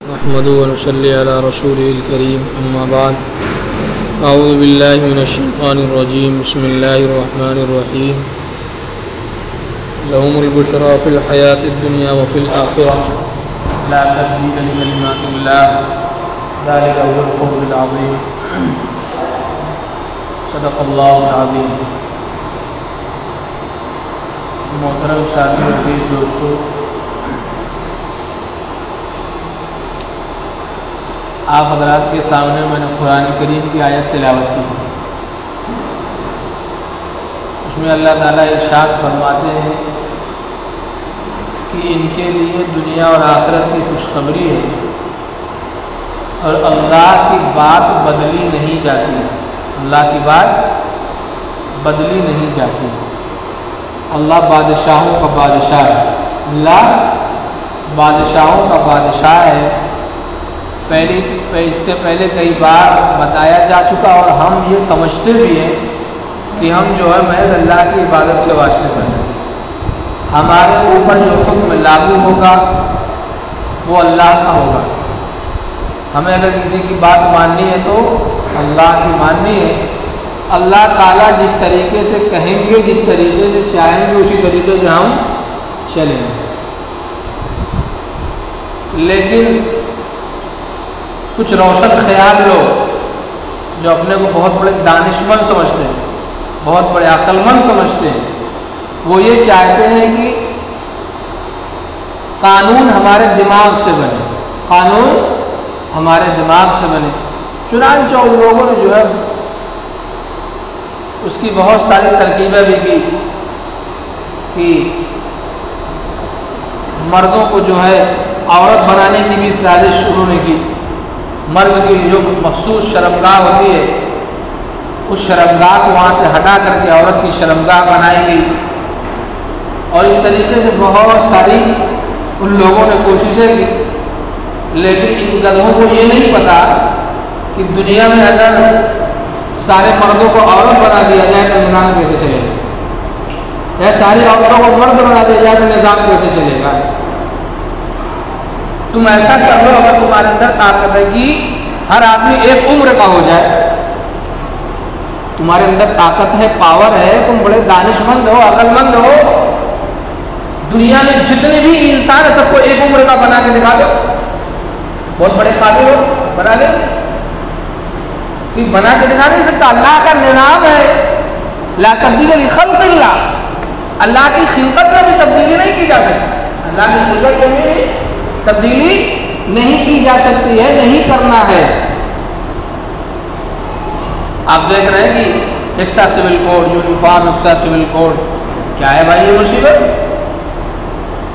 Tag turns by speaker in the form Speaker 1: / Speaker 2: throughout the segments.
Speaker 1: نحمده ونصلي على رسوله الكريم أما بعد أعوذ بالله من الشيطان الرجيم بسم الله الرحمن الرحيم لهم البشرى في الحياة الدنيا وفي الآخرة لا تبديل لكلمات الله ذلك هو الفوز العظيم صدق الله العظيم۔ محترم ساتھی عزیز دوستو، آپ حضرات کے سامنے میں نے قرآن کریم کی آیت تلاوت کی۔ اس میں اللہ تعالیٰ ارشاد فرماتے ہیں کہ ان کے لیے دنیا اور آخرت کی خوشخبری ہے اور اللہ کی بات بدلی نہیں جاتی، اللہ کی بات بدلی نہیں جاتی۔ اللہ بادشاہوں کا بادشاہ ہے، اللہ بادشاہوں کا بادشاہ ہے۔ اس سے پہلے کئی بار بتایا جا چکا اور ہم یہ سمجھتے بھی ہیں کہ ہم جو ہے محض اللہ کی عبادت کے واسطے پر ہیں، ہمارے اوپر جو حکم لاگو ہوگا وہ اللہ کا ہوگا۔ ہمیں اگر کسی کی بات ماننی ہے تو اللہ کی ماننی ہے۔ اللہ تعالیٰ جس طریقے سے کہیں گے، جس طریقے سے چاہیں گے، اسی طریقے سے ہم چلیں گے۔ لیکن کچھ روشن خیال لوگ جو اپنے کو بہت بڑے دانشمند سمجھتے ہیں، بہت بڑے عقل مند سمجھتے ہیں، وہ یہ چاہتے ہیں کہ قانون ہمارے دماغ سے بنے، قانون ہمارے دماغ سے بنے۔ چنانچہ ان لوگوں نے جو ہے اس کی بہت ساری ترکیبیں بھی کی کہ مردوں کو جو ہے عورت بنانے کی بھی سازش انہوں نے کی۔ مرد کی جو مخصوص شرمگاہ ہوتی ہے، اس شرمگاہ کو وہاں سے ہٹا کر کے عورت کی شرمگاہ بنائی گئی، اور اس طریقے سے بہت ساری ان لوگوں نے کوششیں کی۔ لیکن ان گدھوں کو یہ نہیں پتا کہ دنیا میں اگر سارے مردوں کو عورت بنا دیا جائے تو نظام کیسے چلے گا، یا ساری عورتوں کو مرد بنا دیا جائے تو نظام کیسے چلے گا۔ تم ایسا کر لو، اگر تمہارے اندر طاقت ہے کہ ہر آدمی ایک عمر کا ہو جائے، تمہارے اندر طاقت ہے، پاور ہے، تم بڑے دانش مند ہو، عقل مند ہو، دنیا میں جتنے بھی انسان ہیں سب کو ایک عمر کا بنا کے دکھا دو، بہت بڑے قابل ہو، بنا لیں گے۔ کوئی بنا کے دکھا نہیں سکتا۔ اللہ کا نظام ہے، لا تبدیل لخلق اللہ، اللہ کی خلقت میں بھی تبدیلی نہیں کی جا سکتی، اللہ کی خلقت میں بھی تبدیلی نہیں کی جا سکتی ہے، نہیں کرنا ہے۔ آپ دیکھ رہے ہیں کہ ایکسا سول کوڈ، یونیفارم ایکسا سول کوڈ، کیا ہے بھائی یہ مصیبت؟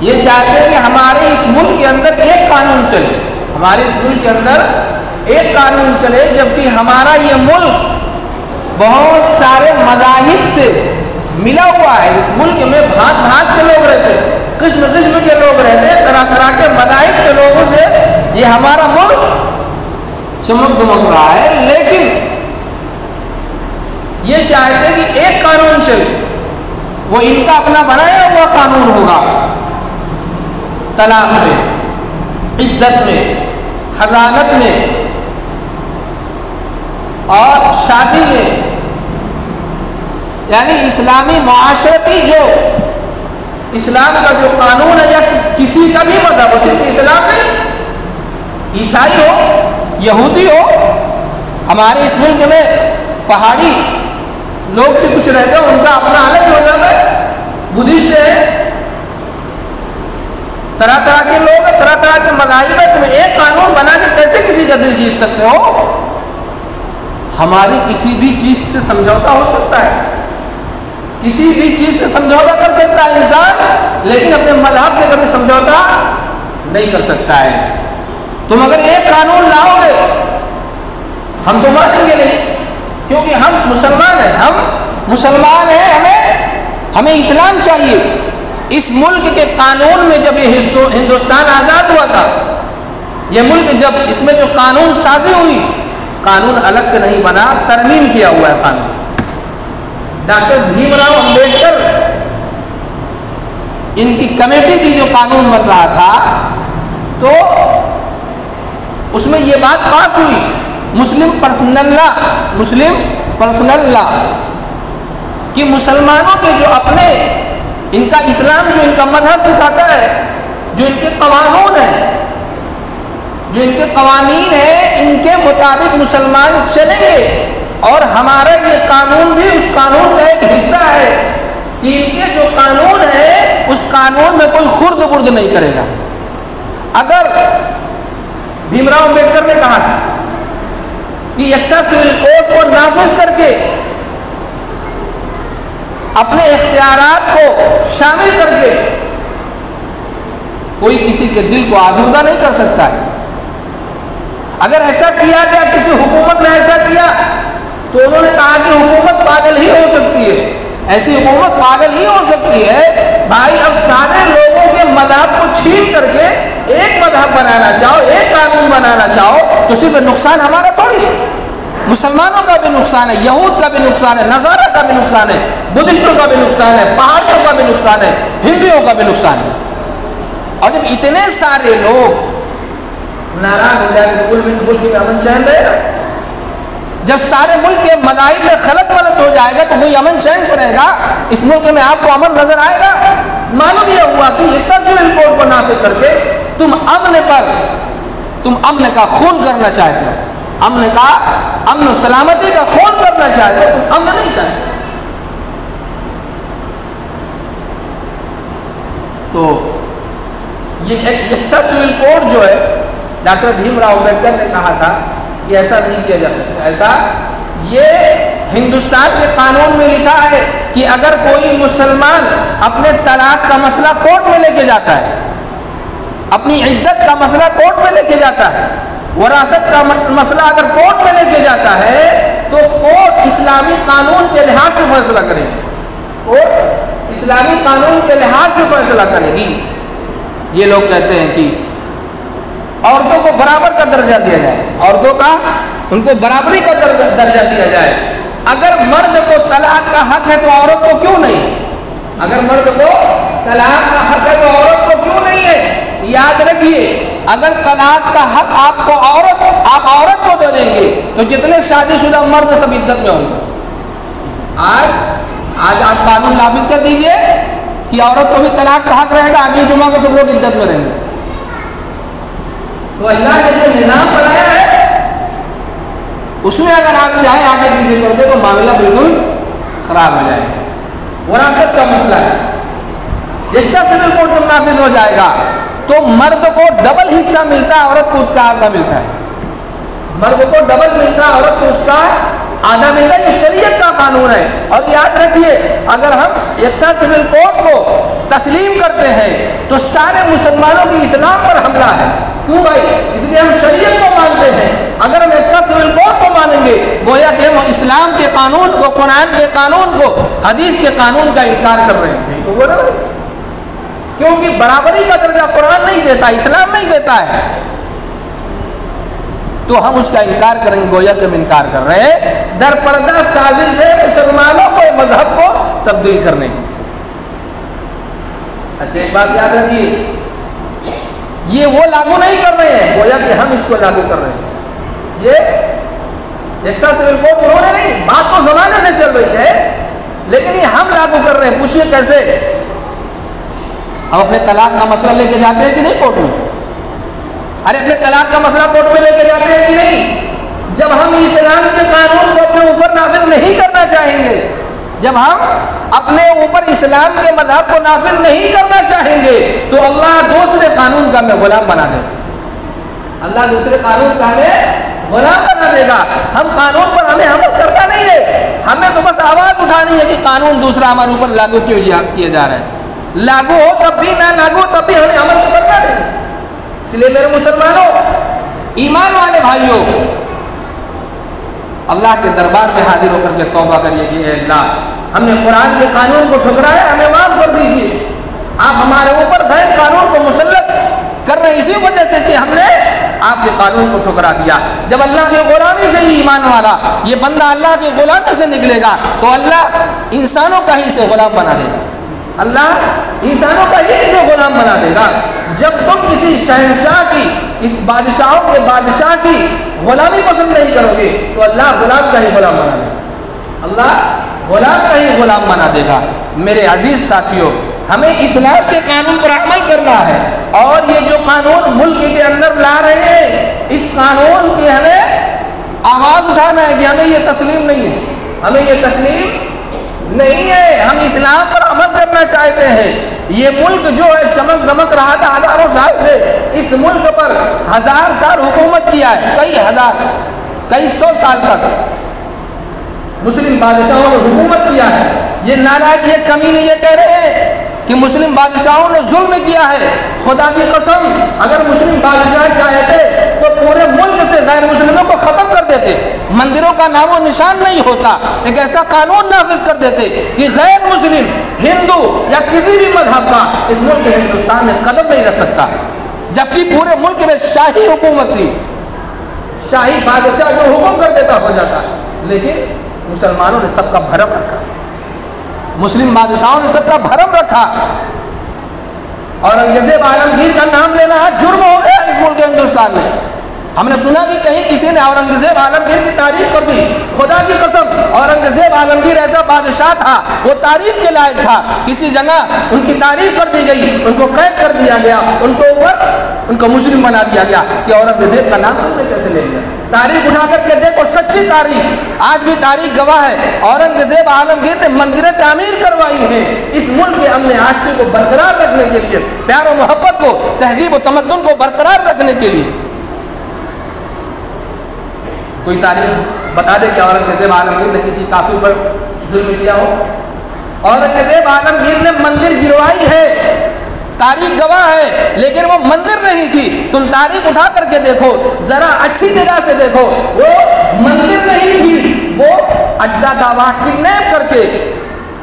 Speaker 1: یہ چاہتے ہیں کہ ہمارے اس ملک کے اندر ایک قانون چلے، ہمارے اس ملک کے اندر ایک قانون چلے، جبکہ ہمارا یہ ملک بہت سارے مذاہب سے ملا ہوا ہے۔ اس ملک میں بھانت بھانت کے لوگ رہتے ہیں، قسم قسم کے لوگ رہتے ہیں، طرح طرح کے مذاہب کے لوگوں سے یہ ہمارا ملک چمک دمک رہا ہے۔ لیکن یہ چاہتے ہیں کہ ایک قانون چلے، وہ ان کا اپنا بنایا ہوا قانون ہوگا۔ طلاق میں، عدت میں، حضانت میں اور شادی میں، یعنی اسلامی معاشرتی جو اسلام کا جو قانون ہے، یا کسی کا بھی مذہب ہو، صرف اسلام میں، عیسائی ہو، یہودی ہو، ہمارے اس ملک میں پہاڑی لوگ بھی کچھ رہتے ہیں، ان کا اپنا الگ مذہب ہے، بدھسٹ ہے، طرح طرح کے لوگ ہیں، طرح طرح کے مذاہب ہیں، تم ایک قانون بنا کے کیسے کسی کا دل جیت سکتے ہو؟ ہماری کسی بھی چیز سے سمجھوتا ہو سکتا ہے، کسی بھی چیز سے سمجھوتا کر سکتا ہے انسان، لیکن اپنے مذہب سے کبھی سمجھوتا نہیں کر سکتا ہے۔ تم اگر ایک قانون لاؤ گے ہم تو مانیں گے نہیں، کیونکہ ہم مسلمان ہیں، ہم مسلمان ہیں، ہمیں اسلام چاہیے۔ اس ملک کے قانون میں جب یہ ہندوستان آزاد ہوا تھا، یہ ملک جب اس میں جو قانون سازی ہوئی، قانون الگ سے نہیں بنا، ترمیم کیا ہوا ہے قانون۔ ڈاکٹر بھیم راؤ امبیڈکر ان کی کمیٹی تھی جو قانون بن رہا تھا، تو اس میں یہ بات پاس ہوئی، مسلم پرسنل لا، کہ مسلمانوں کے جو اپنے ان کا اسلام جو ان کا مذہب سکھاتا ہے، جو ان کے قانون ہیں، جو ان کے قوانین ہیں، ان کے مطابق مسلمان چلیں گے، اور ہمارا یہ قانون بھی اس قانون کا ایک حصہ ہے کہ ان کے جو قانون ہے اس قانون میں کوئی خرد برد نہیں کرے گا۔ اگر بھیم راؤ امبیڈکر نے کہا تھا کہ یکساں سول کوڈ کو نافذ کر کے اپنے اختیارات کو شامل کر کے کوئی کسی کے دل کو آزردہ نہیں کر سکتا ہے، اگر ایسا کیا گیا، کسی حکومت نے ایسا کیا تو انہوں نے کہا کہ حکومت پاگل ہی ہو سکتی ہے، ایسی حکومت پاگل ہی ہو سکتی ہے۔ بھائی اب سارے لوگوں کے مذہب کو چھین کر کے ایک مذہب بنانا چاہو، ایک قانون بنانا چاہو تو صرف نقصان ہمارا تھوڑی ہے، مسلمانوں کا بھی نقصان ہے، یہود کا بھی نقصان ہے، نصارہ کا بھی نقصان ہے، بدھسٹوں کا بھی نقصان ہے، پہاڑیوں کا بھی نقصان ہے، ہندوؤں کا بھی نقصان ہے۔ اور جب اتنے سارے لوگ ناراض ہو جائے تو ملک میں امن چین رہے گا؟ جب سارے ملک کے مذاہب میں خلط ملط ہو جائے گا تو کوئی امن چین سے رہے گا؟ اس ملک میں آپ کو امن نظر آئے گا؟ معلوم یہ ہوا کہ یہ سب سول کوڈ کو نافذ کر کے تم امن کا خون کرنا چاہتے ہو، امن و سلامتی کا خون کرنا چاہتے ہو، تم امن نہیں چاہتے۔ تو یہ ایک یکساں سول کوڈ جو ہے ڈاکٹر بھیم راؤ امبیڈکر نے کہا تھا کہ ایسا نہیں کیا جا سکتا، ایسا یہ ہندوستان کے قانون میں لکھا ہے کہ اگر کوئی مسلمان اپنے طلاق کا مسئلہ کورٹ میں لے کے جاتا ہے، اپنی عدت کا مسئلہ کورٹ میں لے کے جاتا ہے، وراثت کا مسئلہ اگر کورٹ میں لے کے جاتا ہے تو کورٹ اسلامی قانون کے لحاظ سے فیصلہ کرے گی، کورٹ اسلامی قانون کے لحاظ سے فیصلہ کرے گی۔ یہ لوگ کہتے ہیں کہ عورتوں کو برابر کا درجہ دیا جائے، عورتوں کا ان کو برابری کا درجہ دیا جائے۔ اگر مرد کو طلاق کا حق ہے تو عورت کو کیوں نہیں؟ اگر مرد کو طلاق کا حق ہے تو عورت کو کیوں نہیں ہے؟ یاد رکھیے، اگر طلاق کا حق آپ عورت کو دے دیں گے تو جتنے شادی شدہ مرد سب عدت میں ہوں گے۔ آج آپ قانون نافذ کر دیجئے کہ عورت کو بھی طلاق کا حق رہے گا، اگلی جمعہ کو سب لوگ عدت میں رہیں گے۔ تو اللہ نے جو نظام بنایا ہے اس میں اگر آپ چاہیں آگے پیچھے کر دیں تو معاملہ بالکل خراب ہو جائے گا۔ وراثت کا مسئلہ ہے، یکساں سول کوڈ جب نافذ ہو جائے گا تو مرد کو ڈبل حصہ ملتا ہے، عورت کو اس کا آدھا ملتا ہے، مرد کو ڈبل ملتا ہے، عورت کو اس کا آدھا ملتا ہے۔ یہ شریعت کا قانون ہے۔ اور یاد رکھیے، اگر ہم یکساں سول کوڈ کو تسلیم کرتے ہیں تو سارے مسلمانوں کی اسلام پر حملہ ہے۔ کیوں بھائی؟ اس لیے ہم شریعت کو مانتے ہیں۔ اگر ہم یکساں سول کوڈ کو مانیں گے گویا کہ ہم اسلام کے قانون کو، قرآن کے قانون کو، حدیث کے قانون کا انکار کر رہے ہیں۔ تو وہ نا بھائی، کیونکہ برابری کا درجہ قرآن نہیں دیتا، اسلام نہیں دیتا ہے، تو ہم اس کا انکار کریں گے، گویا کہ ہم انکار کر رہے ہیں۔ در پردہ سازش ہے مسلمانوں کو مذہب کو تبدیل کرنے کی۔ اچھا ایک بات یاد رکھیے، یہ وہ لاگو نہیں کر رہے ہیں، گویا کہ ہم اس کو لاگو کر رہے ہیں۔ یہ یکساں سول کوڈ انہوں نے نہیں، بات تو زمانے سے چل رہی ہے، لیکن یہ ہم لاگو کر رہے ہیں۔ پوچھئے کیسے؟ ہم اپنے طلاق کا مسئلہ لے کے جاتے ہیں کہ نہیں کورٹ میں؟ ارے اپنے طلاق کا مسئلہ کورٹ میں لے کے جاتے ہیں کہ نہیں؟ جب ہم اسلام کے قانون کو اپنے اوپر نافذ نہیں کرنا چاہیں گے، جب ہم اپنے اوپر اسلام کے مذہب کو نافذ نہیں کرنا چاہیں گے تو اللہ دوسرے قانون کا ہمیں غلام بنا دے گا، اللہ دوسرے قانون کا ہمیں غلام بنا دے گا۔ ہم قانون پر ہمیں عمل کرنا نہیں ہے، ہمیں تو بس آواز اٹھانی ہے کہ قانون دوسرا ہمارے اوپر لاگو کیوں کیا جا رہا ہے۔ لاگو ہو تب بھی، نہ لاگو ہو تب بھی ہمیں عمل تو کرنا نہیں۔ اس لیے میرے مسلمانوں، ایمان والے بھائیوں، اللہ کے دربار میں حاضر ہو کر کے توبہ کریے کہ اے اللہ، ہم نے قرآن کے قانون کو ٹھکرایا، ہمیں معاف کر دیجیے۔ آپ ہمارے اوپر غیر قانون کو مسلط کر رہے ہیں اسی وجہ سے کہ ہم نے آپ کے قانون کو ٹھکرا دیا۔ جب اللہ کی غلامی سے ہی ایمان والا یہ بندہ اللہ کی غلامی سے نکلے گا تو اللہ انسانوں کا ہی اسے غلام بنا دے گا، اللہ انسانوں کا ہی اسے غلام بنا دے گا۔ جب تم کسی شہنشاہ کی، اس بادشاہوں کے بادشاہ کی غلامی پسند نہیں کرو گے تو اللہ غلام کا ہی غلام بنا دے گا، اللہ غلام کا ہی غلام بنا دے گا۔ میرے عزیز ساتھیوں، ہمیں اسلام کے قانون پر عمل کرنا ہے، اور یہ جو قانون ملک کے اندر لا رہے ہیں، اس قانون کی ہمیں آواز اٹھانا ہے کہ ہمیں یہ تسلیم نہیں ہے، ہمیں یہ تسلیم نہیں ہے، ہم اسلام پر عمل کرنا چاہتے ہیں۔ یہ ملک جو ہے چمک دمک رہا تھا ہزاروں سال سے، اس ملک پر 1000 سال حکومت کیا ہے، کئی ہزار کئی سو سال تک مسلم بادشاہوں نے حکومت کیا ہے۔ یہ نالائق، یہ کمینے یہ کہہ رہے ہیں کہ مسلم بادشاہوں نے ظلم کیا ہے۔ خدا کی قسم، اگر مسلم بادشاہ چاہتے تو پورے ملک سے غیر مسلموں کو ختم کر دیتے، مندروں کا نام و نشان نہیں ہوتا، ایک ایسا قانون نافذ کر دیتے کہ غیر مسلم، ہندو یا کسی بھی مذہب کا اس ملک ہندوستان میں قدم نہیں رکھ سکتا، جبکہ پورے ملک میں شاہی حکومت تھی، شاہی بادشاہ جو حکم کر دیتا ہو جاتا، لیکن مسلمانوں نے سب کا بھرم رکھا، مسلم بادشاہوں نے سب کا بھرم رکھا۔ اورنگزیب عالمگیر کا نام لینا جرم ہو گیا اس ملک ہندوستان میں۔ ہم نے سنا کہ کہیں کسی نے اورنگزیب عالمگیر کی تعریف کر دی، خدا کی قسم اورنگزیب عالمگیر ایسا بادشاہ تھا، وہ تعریف کے لائق تھا، کسی جگہ ان کی تعریف کر دی گئی، ان کو قید کر دیا گیا، ان کو اوپر ان کو مجرم بنا دیا گیا کہ اورنگزیب کا نام تم نے کیسے لے لیا۔ تاریخ اٹھا کر کے دیکھو، سچی تاریخ، آج بھی تاریخ گواہ ہے، اورنگزیب عالمگیر نے مندریں تعمیر کروائی ہیں اس ملک کے امن آشتی کو برقرار رکھنے کے لیے، پیار و محبت کو، تہذیب و تمدن کو برقرار رکھنے کے لیے۔ کوئی تاریخ بتا دے کہ اورنگزیب عالمگیر نے کسی کافر پر ظلم کیا ہو؟ اورنگزیب عالمگیر نے مندر گروائی ہے، تاریخ گواہ ہے، لیکن وہ مندر نہیں تھی۔ تم تاریخ اٹھا کر کے دیکھو، ذرا اچھی نگاہ سے دیکھو، وہ مندر نہیں تھی، وہ اڈا تھا، وہاں کڈنیپ کر کے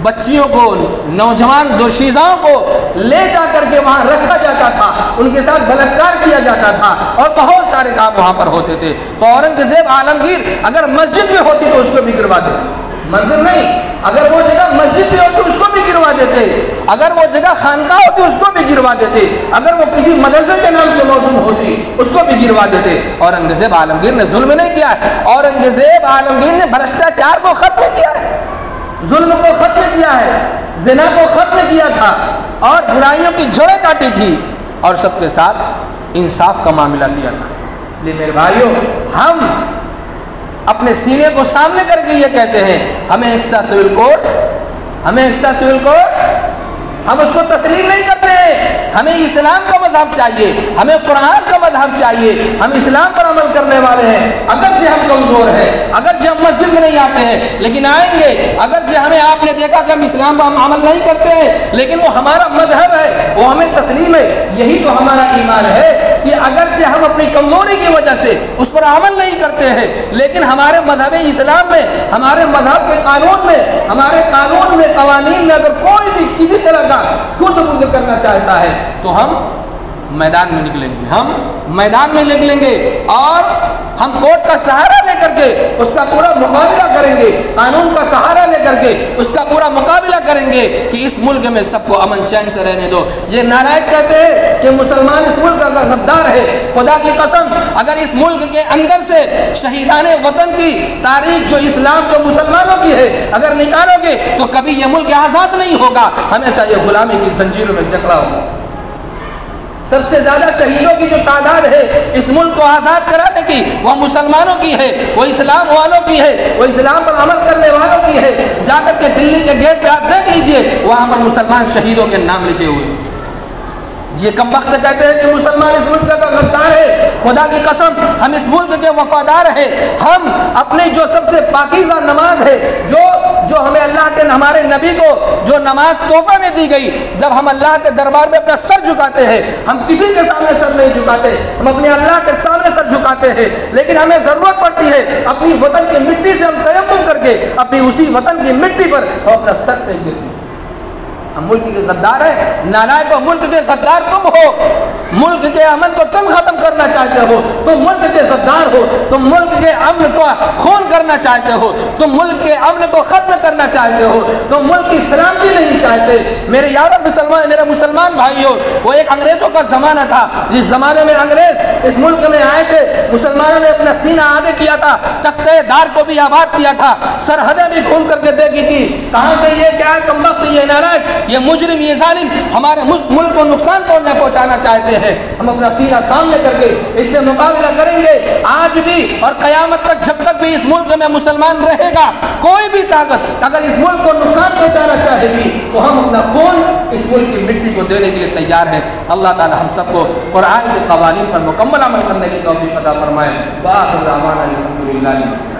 Speaker 1: بچیوں کو، نوجوان دوشیزاؤں کو لے جا کر کے وہاں رکھا جاتا تھا، ان کے ساتھ بلاکار کیا جاتا تھا، اور بہت سارے کام وہاں پر ہوتے تھے۔ تو اورنگزیب عالمگیر اگر مسجد میں ہوتی تو اس کو بھی گروا دیتے، مندر نہیں، اگر وہ جگہ مسجد بھی ہوتی اس کو بھی گروا دیتے، اگر وہ جگہ خانقاہ ہوتی اس کو بھی گروا دیتے، اگر وہ کسی مدرسے کے نام سے موسوم ہوتی اس کو بھی گروا دیتے۔ اورنگزیب عالمگیر نے ظلم نہیں کیا ہے، اورنگزیب عالمگیر نے بھرشٹاچار کو ختم کیا ہے، ظلم کو ختم کیا ہے، زنا کو ختم کیا تھا، اور برائیوں کی جڑیں کاٹی تھی، اور سب کے ساتھ انصاف کا معاملہ کیا تھا۔ اس لیے میرے بھائیوں، ہم اپنے سینے کو سامنے کر کے یہ کہتے ہیں، ہمیں ایک سا سول کوڈ، ہم اس کو تسلیم نہیں کرتے ہیں، ہمیں اسلام کا مذہب چاہیے، ہمیں قرآن کا مذہب چاہیے، ہم اسلام پر عمل کرنے والے ہیں، اگرچہ ہم کمزور ہیں، اگرچہ ہم مسجد میں نہیں آتے ہیں، لیکن آئیں گے، اگرچہ ہمیں آپ نے دیکھا کہ ہم اسلام پر عمل نہیں کرتے ہیں، لیکن وہ ہمارا مذہب ہے، وہ ہمیں تسلیم ہے۔ یہی تو ہمارا ایمان ہے کہ اگرچہ ہم اپنی کمزوری کی وجہ سے اس پر عمل نہیں کرتے ہیں، لیکن ہمارے مذہب اسلام میں، ہمارے مذہب کے قانون میں، ہمارے قانون میں، قوانین میں اگر کوئی بھی کسی طرح کا خود ملک کرنا چاہتا ہے تو ہم میدان میں نکلیں گے، ہم میدان میں نکلیں گے، اور ہم کورٹ کا سہارا لے کر کے اس کا پورا مقابلہ کریں گے، قانون کا سہارا لے کر کے اس کا پورا مقابلہ کریں گے کہ اس ملک میں سب کو امن چین سے رہنے دو۔ یہ نالائق کہتے ہیں کہ مسلمان اس ملک کا غدار ہے، خدا کی قسم اگر اس ملک کے اندر سے شہیدان وطن کی تاریخ جو اسلام جو مسلمانوں کی ہے اگر نکالو گے تو کبھی یہ ملک آزاد نہیں ہوگا، ہمیشہ یہ غلامی کی زنجیروں میں جکڑا ہوگا۔ سب سے زیادہ شہیدوں کی جو تعداد ہے اس ملک کو آزاد کرانے کی، وہ مسلمانوں کی ہے، وہ اسلام والوں کی ہے، وہ اسلام پر عمل کرنے والوں کی ہے۔ جا کر کے دلی کے گیٹ پہ آپ دیکھ لیجئے، وہاں پر مسلمان شہیدوں کے نام لکھے ہوئے۔ یہ کم وقت کہتے ہیں کہ مسلمان اس ملک کا غدار ہے، خدا کی قسم ہم اس ملک کے وفادار ہیں، ہم اپنی جو سب سے پاکیزہ نماز ہے، جو ہمیں اللہ کے ہمارے نبی کو جو نماز تحفہ میں دی گئی، جب ہم اللہ کے دربار میں اپنا سر جھکاتے ہیں، ہم کسی کے سامنے سر نہیں جھکاتے، ہم اپنے اللہ کے سامنے سر جھکاتے ہیں، لیکن ہمیں ضرورت پڑتی ہے اپنی وطن کی مٹی سے ہم تیمم کر کے اپنی اسی وطن کی مٹی پر ہم اپنا سر پہ گرتے ہیں۔ ہم ملک کے غدار ہیں، نالائق ہو، ملک کے غدار تم ہو، ملک کے امن کو تم ختم کرنا چاہتے ہو، تم ملک کے غدار ہو، تم ملک کے امن کو خون کرنا چاہتے ہو، تم ملک کے امن کو ختم کرنا چاہتے ہو، تم ملک کی سلامتی نہیں چاہتے۔ میرے یارو مسلمان، میرے مسلمان بھائیوں، وہ ایک انگریزوں کا زمانہ تھا، جس زمانے میں انگریز اس ملک میں آئے تھے، مسلمانوں نے اپنا سینہ آگے کیا تھا، تختہ دار کو بھی آباد کیا تھا، سرحدیں بھی گھوم کر کے دیکھی تھی، کہاں سے یہ کیا کمبخت، یہ نالائق، یہ مجرم، یہ ظالم ہمارے ملک کو نقصان پہنچانا چاہتے ہیں۔ ہم اپنا سینہ سامنے کر کے اس سے مقابلہ کریں گے آج بھی اور قیامت تک، جب تک بھی اس ملک میں مسلمان رہے گا۔ کوئی بھی طاقت اگر اس ملک کو نقصان پہنچانا چاہے گی تو ہم اپنا خون اس ملک کی مٹی کو دینے کے لیے تیار ہیں۔ اللہ تعالی ہم سب کو قرآن کے قوانین پر مکمل عمل کرنے کی توفیق عطا فرمائے۔ وآخر دعوانا الحمدللہ۔